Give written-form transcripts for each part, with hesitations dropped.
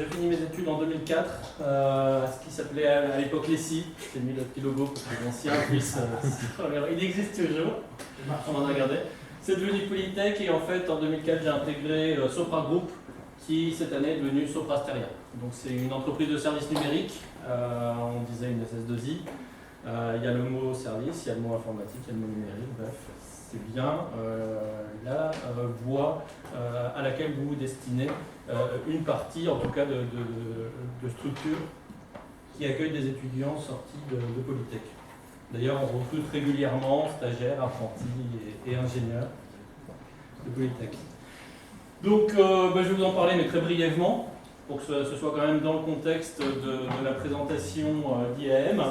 J'ai fini mes études en 2004, à ce qui s'appelait à l'époque l'ESSI. J'ai mis le petit logo pour que les anciens puissent. Il existe toujours, on en a regardé. C'est devenu Polytech et en fait en 2004 j'ai intégré Sopra Group qui cette année est devenu Sopra Steria. Donc c'est une entreprise de services numériques, on disait une SS2I. Il y a le mot service, il y a le mot informatique, il y a le mot numérique, bref, c'est bien la voie à laquelle vous vous destinez, une partie en tout cas de structures qui accueillent des étudiants sortis de Polytech. D'ailleurs, on recrute régulièrement stagiaires, apprentis et ingénieurs de Polytech. Donc, je vais vous en parler, mais très brièvement, pour que ce soit quand même dans le contexte de la présentation d'IAM.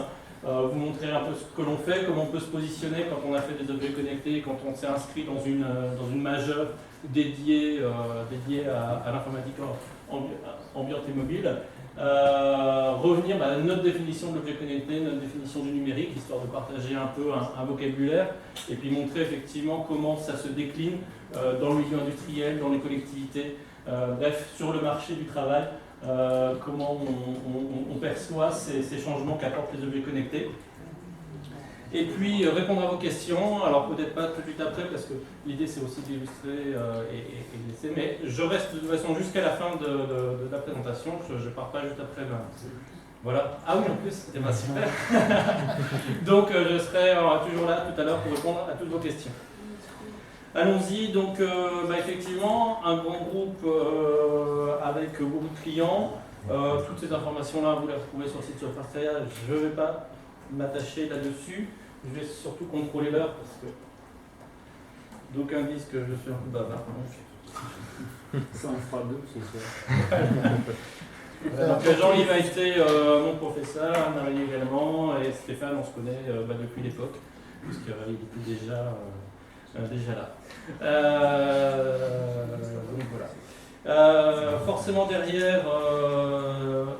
Vous montrer un peu ce que l'on fait, comment on peut se positionner quand on a fait des objets connectés, quand on s'est inscrit dans une majeure dédiée à l'informatique ambiante et mobile. Revenir à notre définition de l'objet connecté, notre définition du numérique, histoire de partager un peu un vocabulaire, et puis montrer effectivement comment ça se décline dans le milieu industriel, dans les collectivités, bref, sur le marché du travail. Comment on perçoit ces changements qu'apportent les objets connectés. Et puis répondre à vos questions, alors peut-être pas tout de suite après parce que l'idée c'est aussi d'illustrer et de laisser, mais je reste de toute façon jusqu'à la fin de la présentation, je ne pars pas juste après. Voilà. Ah oui, en plus, c'était pas super. Donc je serai toujours là tout à l'heure pour répondre à toutes vos questions. Allons-y, donc effectivement, un grand groupe avec beaucoup de clients. Toutes ces informations-là, vous les retrouvez sur le site Sopra Steria. Je ne vais pas m'attacher là-dessus. Je vais surtout contrôler l'heure parce que d'aucuns disent que je suis un peu bavard. Ça en fera deux ce soir. Donc Jean-Yves a été mon professeur, Marie également, et Stéphane, on se connaît depuis l'époque, puisqu'il était déjà là. Donc voilà. Forcément derrière,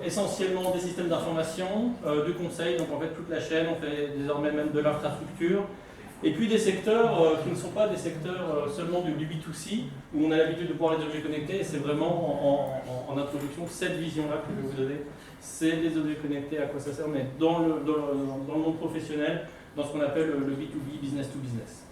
essentiellement des systèmes d'information, du conseil, donc en fait toute la chaîne, on fait désormais même de l'infrastructure, et puis des secteurs qui ne sont pas des secteurs seulement du B2C, où on a l'habitude de voir les objets connectés, et c'est vraiment en introduction cette vision-là que je vais vous donner. C'est les objets connectés, à quoi ça sert, mais dans le monde professionnel, dans ce qu'on appelle le B2B, business to business.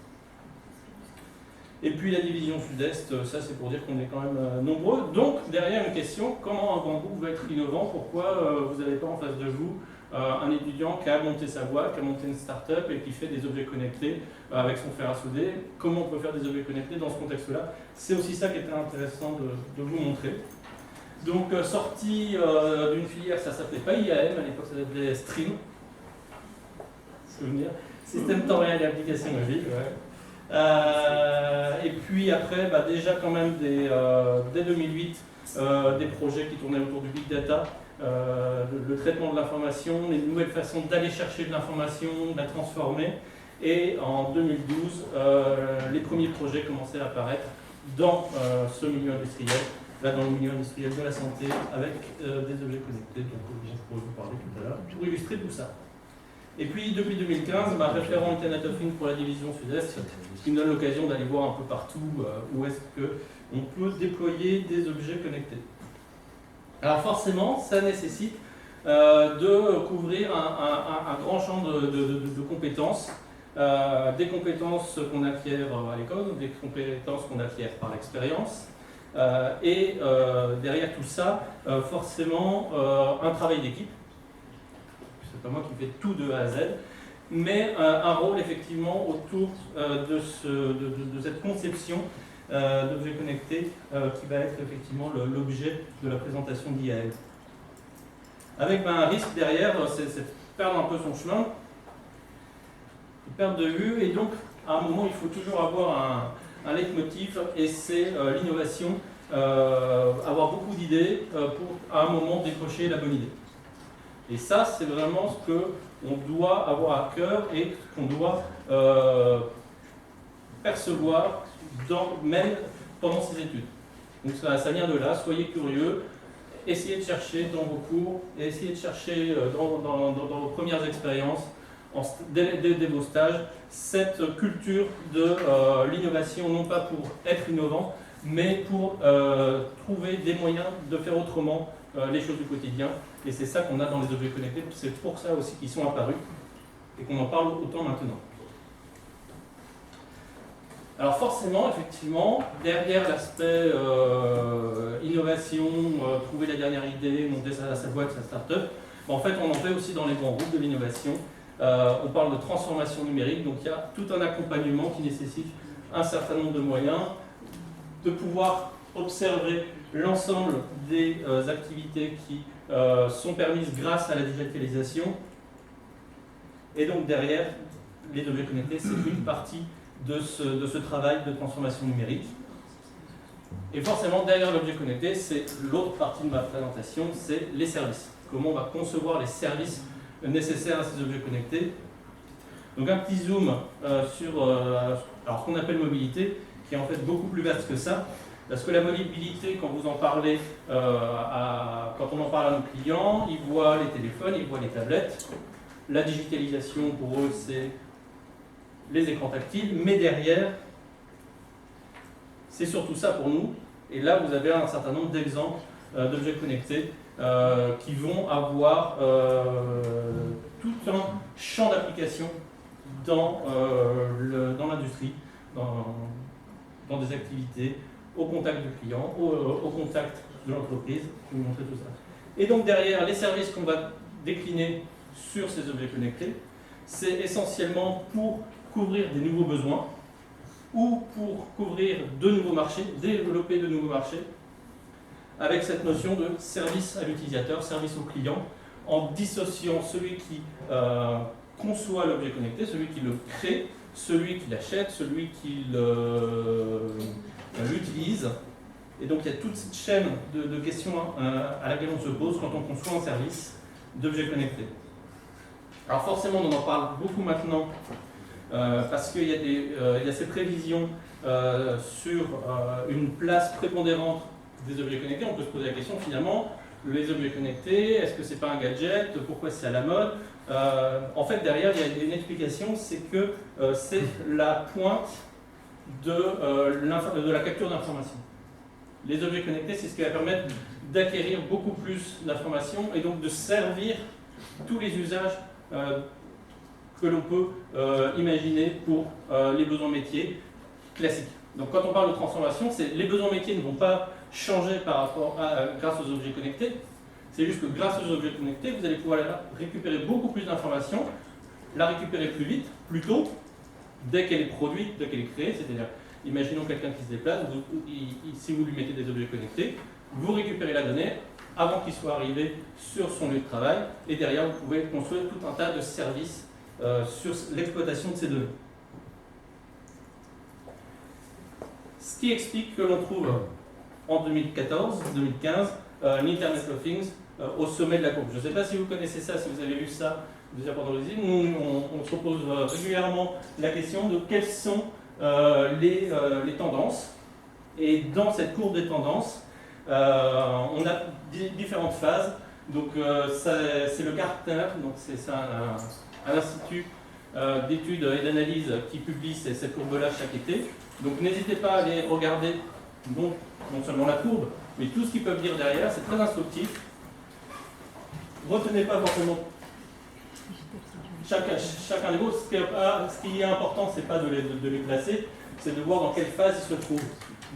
Et puis la division sud-est, ça c'est pour dire qu'on est quand même nombreux. Donc derrière une question, comment un grand groupe va être innovant? Pourquoi vous n'avez pas en face de vous un étudiant qui a monté sa boîte, qui a monté une start-up et qui fait des objets connectés avec son fer à souder? Comment on peut faire des objets connectés dans ce contexte-là? C'est aussi ça qui était intéressant de vous montrer. Donc sorti d'une filière, ça s'appelait pas IAM, à l'époque ça s'appelait Stream. Souvenir. Système temps réel et application mobile. Ouais. Et puis après, déjà quand même dès 2008, des projets qui tournaient autour du big data, le traitement de l'information, les nouvelles façons d'aller chercher de l'information, de la transformer. Et en 2012, les premiers projets commençaient à apparaître dans ce milieu industriel, là dans le milieu industriel de la santé, avec des objets connectés, dont je pourrais vous parler tout à l'heure, pour illustrer tout ça. Et puis depuis 2015, référent Internet of Things pour la division Sud-Est, ce qui me donne l'occasion d'aller voir un peu partout où est-ce qu'on peut déployer des objets connectés. Alors forcément, ça nécessite de couvrir un grand champ de compétences, des compétences qu'on acquiert à l'école, des compétences qu'on acquiert par l'expérience, et derrière tout ça, forcément un travail d'équipe. C'est pas moi qui fais tout de A à Z, mais un rôle effectivement autour de cette conception d'objets connectés qui va être effectivement l'objet de la présentation d'IAM. Avec un risque derrière, c'est de perdre un peu son chemin, de perdre de vue, et donc à un moment il faut toujours avoir un leitmotiv, et c'est l'innovation, avoir beaucoup d'idées pour à un moment décrocher la bonne idée. Et ça, c'est vraiment ce qu'on doit avoir à cœur et ce qu'on doit percevoir même pendant ses études. Donc ça vient de là, soyez curieux, essayez de chercher dans vos cours, essayez de chercher dans vos premières expériences, dès vos stages, cette culture de l'innovation, non pas pour être innovant, mais pour trouver des moyens de faire autrement les choses du quotidien. Et c'est ça qu'on a dans les objets connectés. C'est pour ça aussi qu'ils sont apparus et qu'on en parle autant maintenant. Alors forcément, effectivement, derrière l'aspect innovation, trouver la dernière idée, monter sa boîte, sa start-up, en fait on en fait aussi dans les grands groupes de l'innovation. On parle de transformation numérique, donc il y a tout un accompagnement qui nécessite un certain nombre de moyens, de pouvoir observer l'ensemble des activités qui sont permises grâce à la digitalisation. Et donc derrière, les objets connectés, c'est une partie de ce travail de transformation numérique. Et forcément, derrière l'objet connecté, c'est l'autre partie de ma présentation, c'est les services. Comment on va concevoir les services nécessaires à ces objets connectés. Donc un petit zoom sur alors, ce qu'on appelle mobilité, qui est en fait beaucoup plus vaste que ça. Parce que la mobilité, quand vous en parlez, quand on en parle à nos clients, ils voient les téléphones, ils voient les tablettes. La digitalisation, pour eux, c'est les écrans tactiles, mais derrière, c'est surtout ça pour nous. Et là, vous avez un certain nombre d'exemples d'objets connectés qui vont avoir tout un champ d'application dans l'industrie, dans des activités, au contact du client, au contact de l'entreprise. Je vais vous montrer tout ça. Et donc derrière, les services qu'on va décliner sur ces objets connectés, c'est essentiellement pour couvrir des nouveaux besoins ou pour couvrir de nouveaux marchés, développer de nouveaux marchés, avec cette notion de service à l'utilisateur, service au client, en dissociant celui qui conçoit l'objet connecté, celui qui le crée, celui qui l'achète, celui qui l'utilise. Et donc il y a toute cette chaîne de questions à laquelle on se pose quand on conçoit un service d'objet connecté. Alors forcément, on en parle beaucoup maintenant parce qu'il y a ces prévisions sur une place prépondérante des objets connectés. On peut se poser la question finalement, les objets connectés, est-ce que c'est pas un gadget? Pourquoi c'est à la mode? En fait, derrière, il y a une explication, c'est que c'est la pointe de la capture d'informations. Les objets connectés, c'est ce qui va permettre d'acquérir beaucoup plus d'informations et donc de servir tous les usages que l'on peut imaginer pour les besoins métiers classiques. Donc quand on parle de transformation, les besoins métiers ne vont pas changer grâce aux objets connectés. C'est juste que grâce aux objets connectés, vous allez pouvoir récupérer beaucoup plus d'informations, la récupérer plus vite, plus tôt, dès qu'elle est produite, dès qu'elle est créée. C'est-à-dire, imaginons quelqu'un qui se déplace, si vous lui mettez des objets connectés, vous récupérez la donnée avant qu'il soit arrivé sur son lieu de travail, et derrière, vous pouvez construire tout un tas de services sur l'exploitation de ces données. Ce qui explique que l'on trouve en 2014-2015 l'Internet of Things au sommet de la courbe. Je ne sais pas si vous connaissez ça, si vous avez vu ça déjà pendant les îles. Nous, on se pose régulièrement la question de quelles sont les tendances. Et dans cette courbe des tendances, on a différentes phases. Donc c'est le Gartner, donc c'est un institut d'études et d'analyse qui publie cette courbe-là chaque été. Donc n'hésitez pas à aller regarder non seulement la courbe, mais tout ce qu'ils peuvent dire derrière, c'est très instructif. Retenez pas forcément chacun des mots. Ce qui est important, c'est pas de les placer, c'est de voir dans quelle phase ils se trouvent.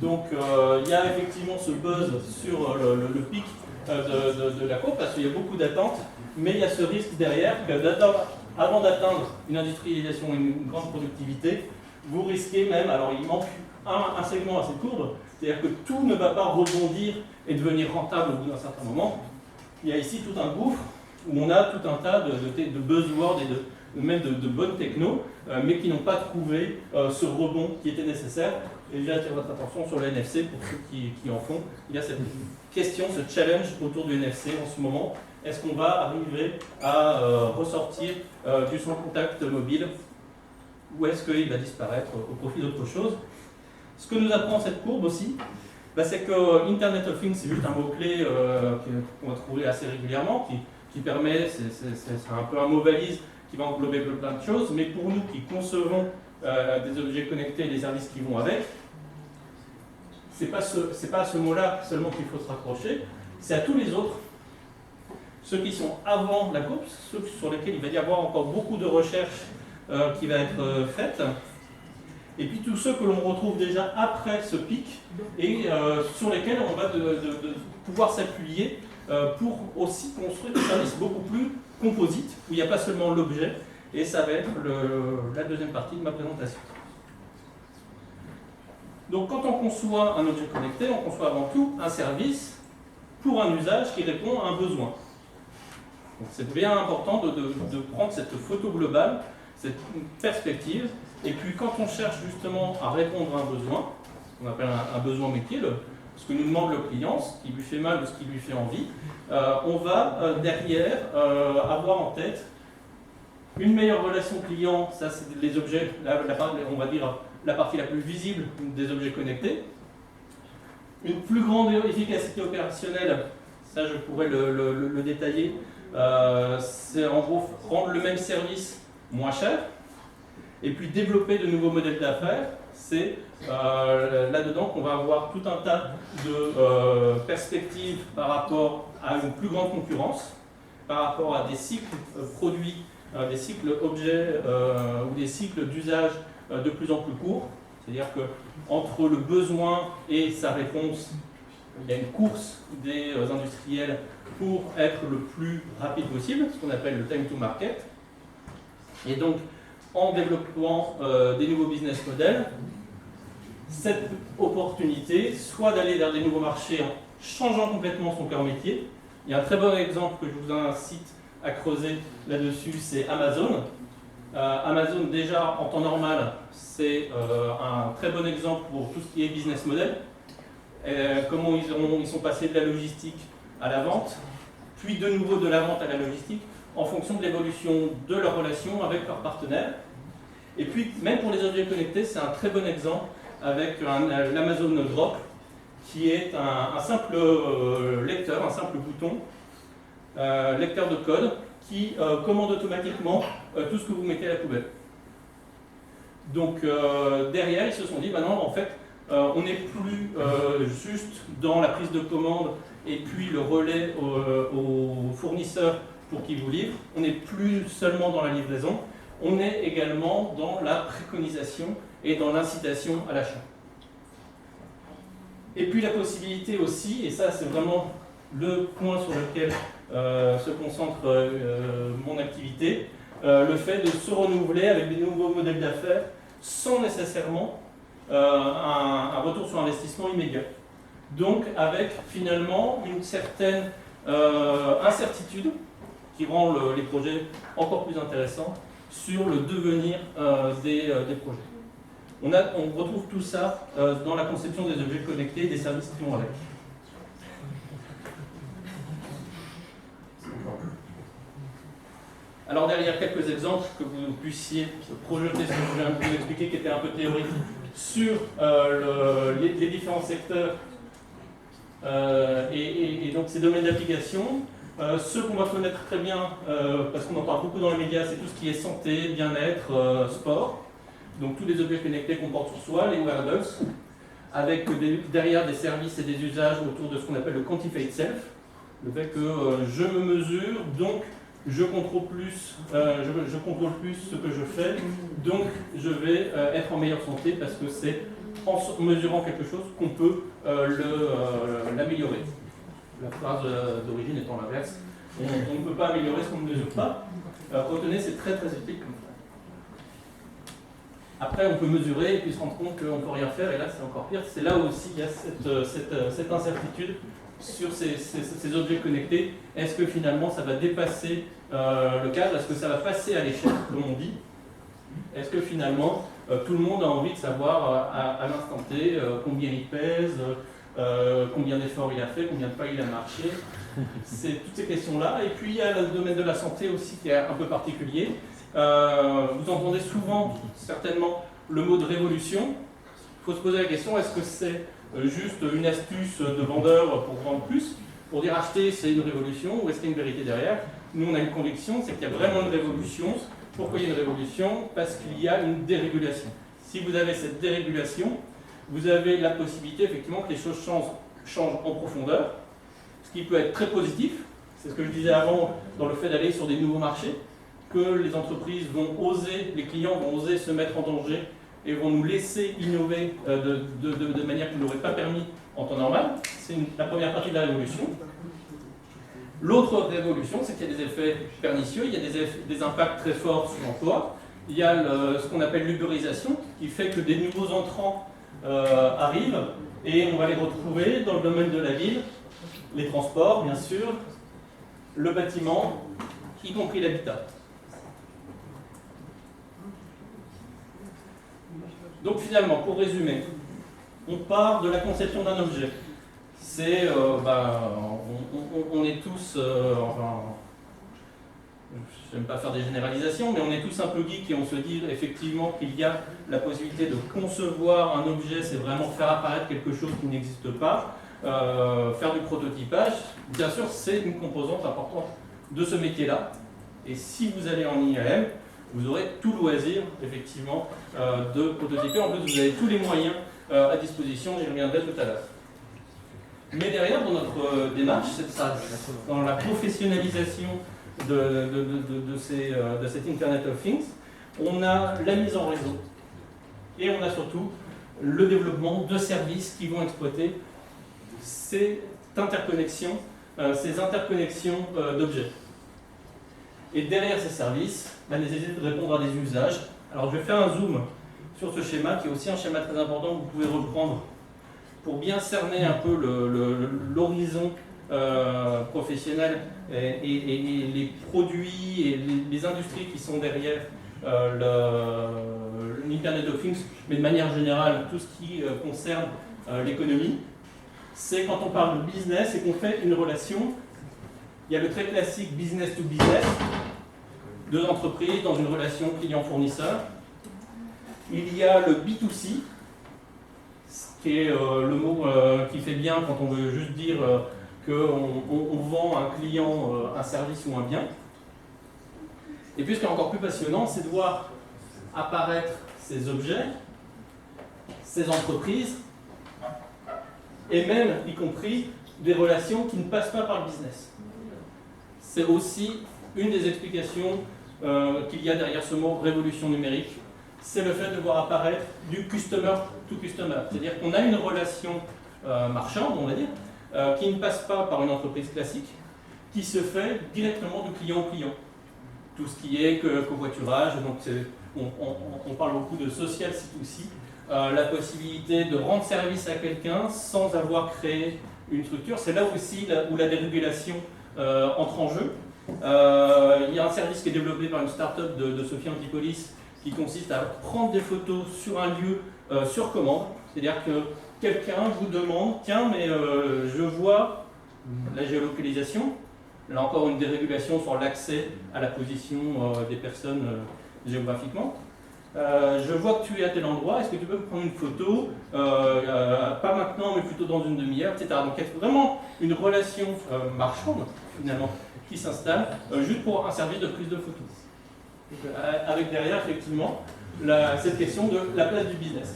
Donc il y a effectivement ce buzz sur le pic de la courbe, parce qu'il y a beaucoup d'attentes, mais il y a ce risque derrière qu'avant d'atteindre une industrialisation et une grande productivité, vous risquez même, alors il manque un segment à cette courbe, c'est-à-dire que tout ne va pas rebondir et devenir rentable au bout d'un certain moment. Il y a ici tout un gouffre où on a tout un tas de buzzwords et même de bonnes technos, mais qui n'ont pas trouvé ce rebond qui était nécessaire. Et j'attire votre attention sur le NFC pour ceux qui en font. Il y a cette question, ce challenge autour du NFC en ce moment. Est-ce qu'on va arriver à ressortir du sans contact mobile, ou est-ce qu'il va disparaître au profit d'autre chose? Ce que nous apprend cette courbe aussi, c'est que Internet of Things, c'est juste un mot-clé qu'on va trouver assez régulièrement, qui permet, c'est un peu un mot valise qui va englober plein de choses, mais pour nous qui concevons des objets connectés et des services qui vont avec, c'est pas à ce mot-là seulement qu'il faut se raccrocher, c'est à tous les autres ceux qui sont avant la courbe, ceux sur lesquels il va y avoir encore beaucoup de recherche qui va être faite, et puis tous ceux que l'on retrouve déjà après ce pic, et sur lesquels on va de pouvoir s'appuyer pour aussi construire des services beaucoup plus composites, où il n'y a pas seulement l'objet, et ça va être la deuxième partie de ma présentation. Donc quand on conçoit un objet connecté, on conçoit avant tout un service pour un usage qui répond à un besoin. Donc c'est bien important de prendre cette photo globale, cette perspective, et puis quand on cherche justement à répondre à un besoin, ce qu'on appelle un besoin métier, ce que nous demande le client, ce qui lui fait mal ou ce qui lui fait envie, on va derrière avoir en tête une meilleure relation client, ça c'est les objets, on va dire la partie la plus visible des objets connectés. Une plus grande efficacité opérationnelle, ça je pourrais le détailler, c'est en gros rendre le même service moins cher. Et puis développer de nouveaux modèles d'affaires, c'est là-dedans qu'on va avoir tout un tas de perspectives par rapport à une plus grande concurrence, par rapport à des cycles produits, des cycles objets ou des cycles d'usage de plus en plus courts. C'est-à-dire qu'entre le besoin et sa réponse, il y a une course des industriels pour être le plus rapide possible, ce qu'on appelle le time to market. Et donc, en développant des nouveaux business models, cette opportunité, soit d'aller vers des nouveaux marchés en changeant complètement son cœur métier. Il y a un très bon exemple que je vous incite à creuser là-dessus, c'est Amazon. Amazon, déjà en temps normal, c'est un très bon exemple pour tout ce qui est business model. Comment ils sont passés de la logistique à la vente, puis de nouveau de la vente à la logistique, en fonction de l'évolution de leur relation avec leurs partenaires. Et puis, même pour les objets connectés, c'est un très bon exemple avec l'Amazon Drop, qui est un simple lecteur, un simple bouton, lecteur de code, qui commande automatiquement tout ce que vous mettez à la poubelle. Donc, derrière, ils se sont dit, bah non, en fait, on n'est plus juste dans la prise de commande et puis le relais au fournisseur pour qu'il vous livre. On n'est plus seulement dans la livraison, on est également dans la préconisation et dans l'incitation à l'achat. Et puis la possibilité aussi, et ça c'est vraiment le point sur lequel se concentre mon activité, le fait de se renouveler avec des nouveaux modèles d'affaires sans nécessairement un retour sur investissement immédiat. Donc avec finalement une certaine incertitude qui rend les projets encore plus intéressants sur le devenir des projets. On retrouve tout ça dans la conception des objets connectés et des services qui vont avec. Alors derrière quelques exemples que vous puissiez projeter ce que je viens de vous expliquer, qui était un peu théorique, sur les différents secteurs et donc ces domaines d'application. Ceux qu'on va connaître très bien, parce qu'on en parle beaucoup dans les médias, c'est tout ce qui est santé, bien-être, sport. Donc tous les objets connectés qu'on porte sur soi, les wearables, avec derrière des services et des usages autour de ce qu'on appelle le quantified self. Le fait que je me mesure, donc je contrôle plus ce que je fais, donc je vais être en meilleure santé parce que c'est en mesurant quelque chose qu'on peut l'améliorer. La phrase d'origine étant l'inverse, on ne peut pas améliorer ce qu'on ne mesure pas. Retenez, c'est très très utile comme ça. Après, on peut mesurer et puis se rendre compte qu'on ne peut rien faire, et là c'est encore pire. C'est là où aussi il y a cette incertitude sur ces objets connectés. Est-ce que finalement ça va dépasser le cadre? Est-ce que ça va passer à l'échelle, comme on dit? Est-ce que finalement tout le monde a envie de savoir à l'instant T combien il pèse, combien d'efforts il a fait, combien de pas il a marché? C'est toutes ces questions-là. Et puis il y a le domaine de la santé aussi qui est un peu particulier. Vous entendez souvent, certainement, le mot de révolution. Il faut se poser la question, est-ce que c'est juste une astuce de vendeur pour vendre plus, pour dire acheter c'est une révolution, ou est-ce qu'il y a une vérité derrière? Nous on a une conviction, c'est qu'il y a vraiment une révolution. Pourquoi il y a une révolution? Parce qu'il y a une dérégulation. Si vous avez cette dérégulation, vous avez la possibilité effectivement que les choses changent en profondeur, ce qui peut être très positif. C'est ce que je disais avant, dans le fait d'aller sur des nouveaux marchés, que les entreprises vont oser, les clients vont oser se mettre en danger et vont nous laisser innover de manière qu'ils n'auraient pas permis en temps normal. C'est la première partie de la révolution. L'autre révolution, c'est qu'il y a des effets pernicieux, il y a des impacts très forts sur l'emploi. Il y a ce qu'on appelle l'ubérisation, qui fait que des nouveaux entrants arrivent et on va les retrouver dans le domaine de la ville, les transports bien sûr, le bâtiment, y compris l'habitat. Donc finalement, pour résumer, on part de la conception d'un objet. C'est, on est tous, enfin, je n'aime pas faire des généralisations, mais on est tous un peu geeks et on se dit effectivement qu'il y a la possibilité de concevoir un objet, c'est vraiment faire apparaître quelque chose qui n'existe pas, faire du prototypage. Bien sûr, c'est une composante importante de ce métier-là. Et si vous allez en IAM, vous aurez tout loisir, effectivement, de prototyper. En plus, vous avez tous les moyens à disposition, j'y reviendrai tout à l'heure. Mais derrière, dans notre démarche, c'est ça, dans la professionnalisation de cet Internet of Things, on a la mise en réseau et on a surtout le développement de services qui vont exploiter ces interconnexions d'objets. Et derrière ces services, la nécessité de répondre à des usages. Alors je vais faire un zoom sur ce schéma, qui est aussi un schéma très important que vous pouvez reprendre pour bien cerner un peu l'horizon professionnel et les produits et les industries qui sont derrière l'Internet of Things, mais de manière générale, tout ce qui concerne l'économie. C'est quand on parle de business et qu'on fait une relation. Il y a le très classique business to business, deux entreprises dans une relation client-fournisseur. Il y a le B2C, qui est le mot qui fait bien quand on veut juste dire qu'on vend à un client un service ou un bien. Et puis ce qui est encore plus passionnant, c'est de voir apparaître ces objets, ces entreprises, et même, y compris, des relations qui ne passent pas par le business. C'est aussi une des explications qu'il y a derrière ce mot révolution numérique. C'est le fait de voir apparaître du customer to customer. C'est-à-dire qu'on a une relation marchande, on va dire, qui ne passe pas par une entreprise classique, qui se fait directement de client au client. Tout ce qui est covoiturage, donc on parle beaucoup de social C2C, la possibilité de rendre service à quelqu'un sans avoir créé une structure. C'est là aussi où la dérégulation entre en jeu. Il y a un service qui est développé par une start-up de Sophie Antipolis qui consiste à prendre des photos sur un lieu sur commande. C'est-à-dire que quelqu'un vous demande, tiens, mais je vois la géolocalisation, là encore une dérégulation sur l'accès à la position des personnes géographiquement. Je vois que tu es à tel endroit, est-ce que tu peux me prendre une photo, pas maintenant mais plutôt dans une demi-heure, etc. Donc il y a vraiment une relation marchande finalement qui s'installe juste pour un service de prise de photo. Avec derrière effectivement cette question de la place du business.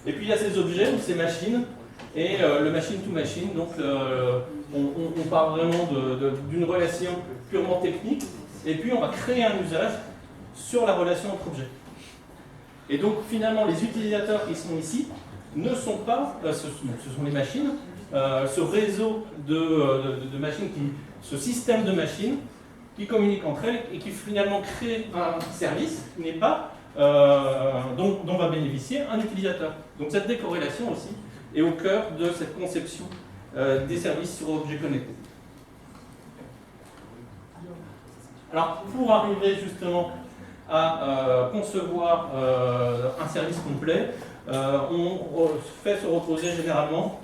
Et puis il y a ces objets ou ces machines et le machine to machine, donc on parle vraiment d'une relation purement technique et puis on va créer un usage sur la relation entre objets. Et donc finalement les utilisateurs qui sont ici ne sont pas, ce sont les machines, ce réseau de machines, ce système de machines qui communiquent entre elles et qui finalement crée un service qui n'est pas, dont va bénéficier un utilisateur. Donc cette décorrélation aussi est au cœur de cette conception des services sur objets connectés. Alors pour arriver justement à concevoir un service complet, on fait se reposer généralement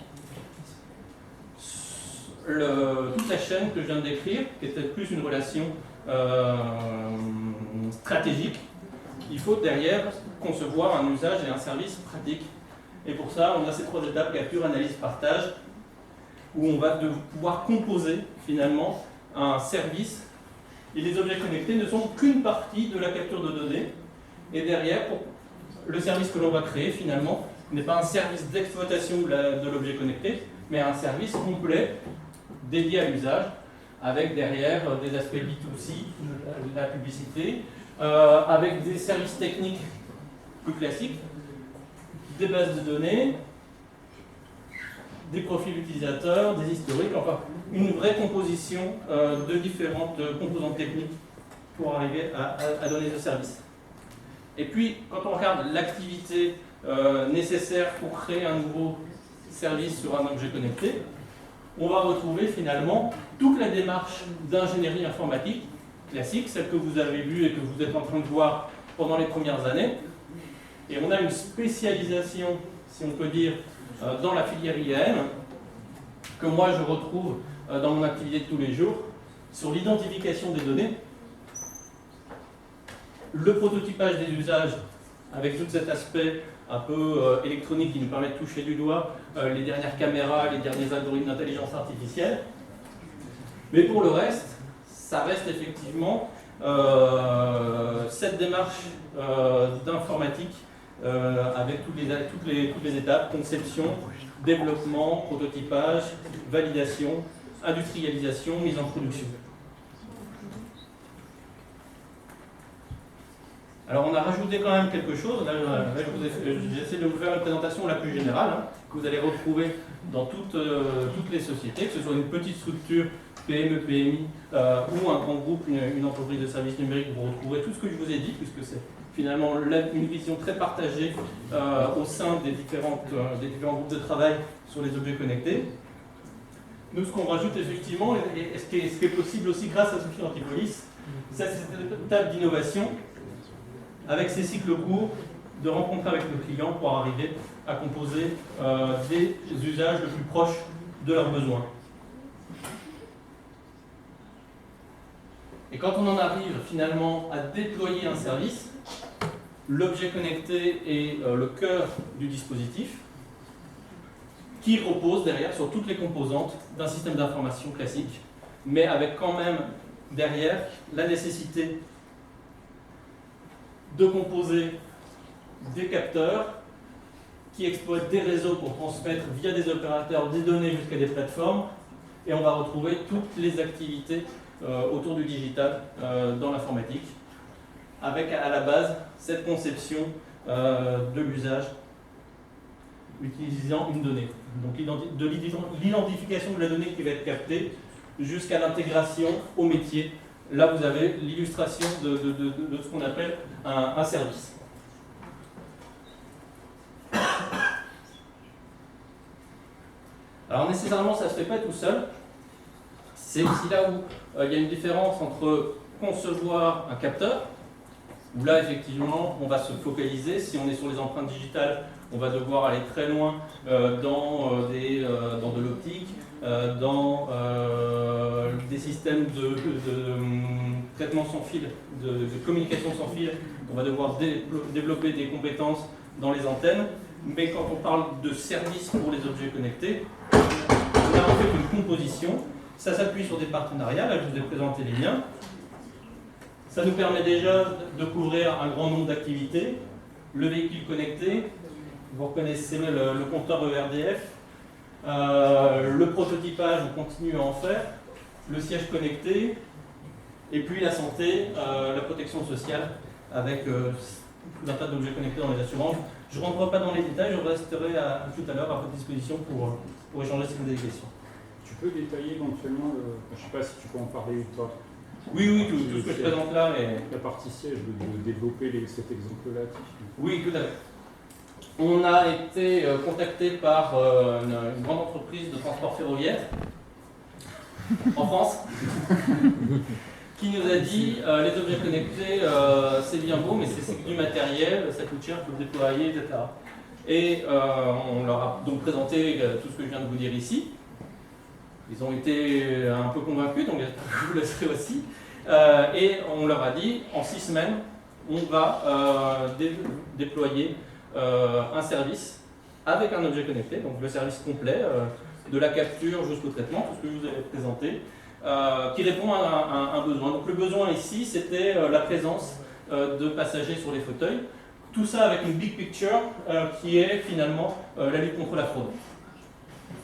toute la chaîne que je viens de décrire, qui était plus une relation stratégique. Il faut derrière concevoir un usage et un service pratique. Et pour ça, on a ces trois étapes, capture, analyse, partage, où on va pouvoir composer finalement un service. Et les objets connectés ne sont qu'une partie de la capture de données. Et derrière, le service que l'on va créer finalement n'est pas un service d'exploitation de l'objet connecté, mais un service complet dédié à l'usage, avec derrière des aspects B2C, la publicité, avec des services techniques plus classiques, des bases de données, des profils utilisateurs, des historiques, enfin une vraie composition de différentes composantes techniques pour arriver à donner ce service. Et puis, quand on regarde l'activité nécessaire pour créer un nouveau service sur un objet connecté, on va retrouver finalement toute la démarche d'ingénierie informatique classique, celle que vous avez vue et que vous êtes en train de voir pendant les premières années. Et on a une spécialisation, si on peut dire, dans la filière IAM, que moi je retrouve dans mon activité de tous les jours, sur l'identification des données, le prototypage des usages, avec tout cet aspect un peu électronique qui nous permet de toucher du doigt les dernières caméras, les derniers algorithmes d'intelligence artificielle. Mais pour le reste, ça reste effectivement cette démarche d'informatique avec toutes les étapes, conception, développement, prototypage, validation, industrialisation, mise en production. Alors on a rajouté quand même quelque chose, là j'essaie de vous faire une présentation la plus générale, hein, que vous allez retrouver dans toutes les sociétés, que ce soit une petite structure PME, PMI ou un grand groupe, une entreprise de services numériques, vous retrouverez tout ce que je vous ai dit, puisque c'est finalement une vision très partagée au sein des différents groupes de travail sur les objets connectés. Nous, ce qu'on rajoute effectivement, et ce qui est possible aussi grâce à Sophie Antipolis, c'est cette étape d'innovation, avec ces cycles courts de rencontres avec le client pour arriver à composer des usages le plus proches de leurs besoins. Et quand on en arrive finalement à déployer un service, l'objet connecté est le cœur du dispositif qui repose derrière sur toutes les composantes d'un système d'information classique, mais avec quand même derrière la nécessité de composer des capteurs qui exploitent des réseaux pour transmettre via des opérateurs des données jusqu'à des plateformes, et on va retrouver toutes les activités autour du digital dans l'informatique, avec à la base cette conception de l'usage utilisant une donnée. Donc de l'identification de la donnée qui va être captée jusqu'à l'intégration au métier. Là, vous avez l'illustration de ce qu'on appelle un service. Alors nécessairement, ça ne se fait pas tout seul. C'est aussi là où il y a une différence entre concevoir un capteur, où là, effectivement, on va se focaliser. Si on est sur les empreintes digitales, on va devoir aller très loin dans de l'optique, dans des systèmes de traitement sans fil, de communication sans fil. On va devoir développer des compétences dans les antennes. Mais quand on parle de services pour les objets connectés, on a en fait une composition. Ça s'appuie sur des partenariats. Là, je vous ai présenté les liens. Ça nous permet déjà de couvrir un grand nombre d'activités. Le véhicule connecté, vous reconnaissez le compteur ERDF, le prototypage, on continue à en faire, le siège connecté, et puis la santé, la protection sociale, avec tout un tas d'objets connectés dans les assurances. Je ne rentre pas dans les détails, je resterai tout à l'heure à votre disposition pour échanger si vous avez des questions. Tu peux détailler éventuellement, je ne sais pas si tu peux en parler ou pas. Oui, tout ce que je présente là. Mais... la partie siège, de développer cet exemple-là. Oui, tout à fait. On a été contacté par une grande entreprise de transport ferroviaire en France qui nous a dit les objets connectés c'est bien beau mais c'est que du matériel, ça coûte cher, il faut le déployer, etc. Et on leur a donc présenté tout ce que je viens de vous dire ici. Ils ont été un peu convaincus, donc je vous laisserai aussi. Et on leur a dit, en 6 semaines, on va déployer un service avec un objet connecté, donc le service complet, de la capture jusqu'au traitement, tout ce que je vous avais présenté, qui répond à un besoin. Donc le besoin ici, c'était la présence de passagers sur les fauteuils. Tout ça avec une big picture qui est finalement la lutte contre la fraude.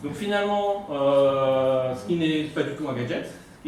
Donc finalement, ce qui n'est pas du tout un gadget, ce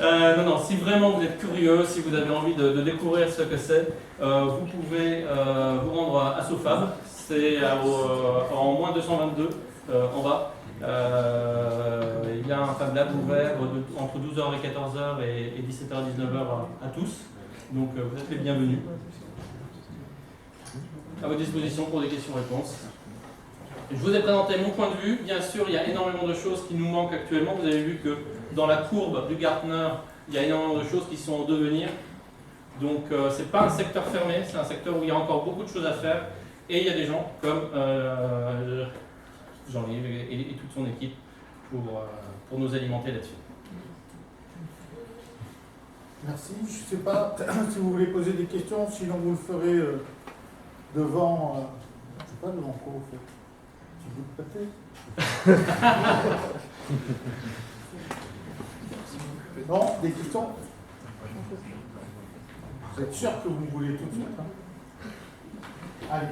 Non, si vraiment vous êtes curieux, si vous avez envie de découvrir ce que c'est, vous pouvez vous rendre à Sofab, c'est en moins 222 en bas. Il y a un Fab Lab ouvert entre 12h et 14h et 17h et 19h à tous, donc vous êtes les bienvenus. À votre disposition pour des questions-réponses. Je vous ai présenté mon point de vue. Bien sûr, il y a énormément de choses qui nous manquent actuellement. Vous avez vu que dans la courbe du Gartner, il y a énormément de choses qui sont en devenir. Donc, ce n'est pas un secteur fermé, c'est un secteur où il y a encore beaucoup de choses à faire. Et il y a des gens comme Jean-Yves et toute son équipe pour nous alimenter là-dessus. Merci. Je ne sais pas si vous voulez poser des questions, sinon vous le ferez devant. Je ne sais pas devant quoi, au fait. Petit bout de pâté. Non, des questions? Vous êtes sûr que vous voulez tout de suite, hein? Allez.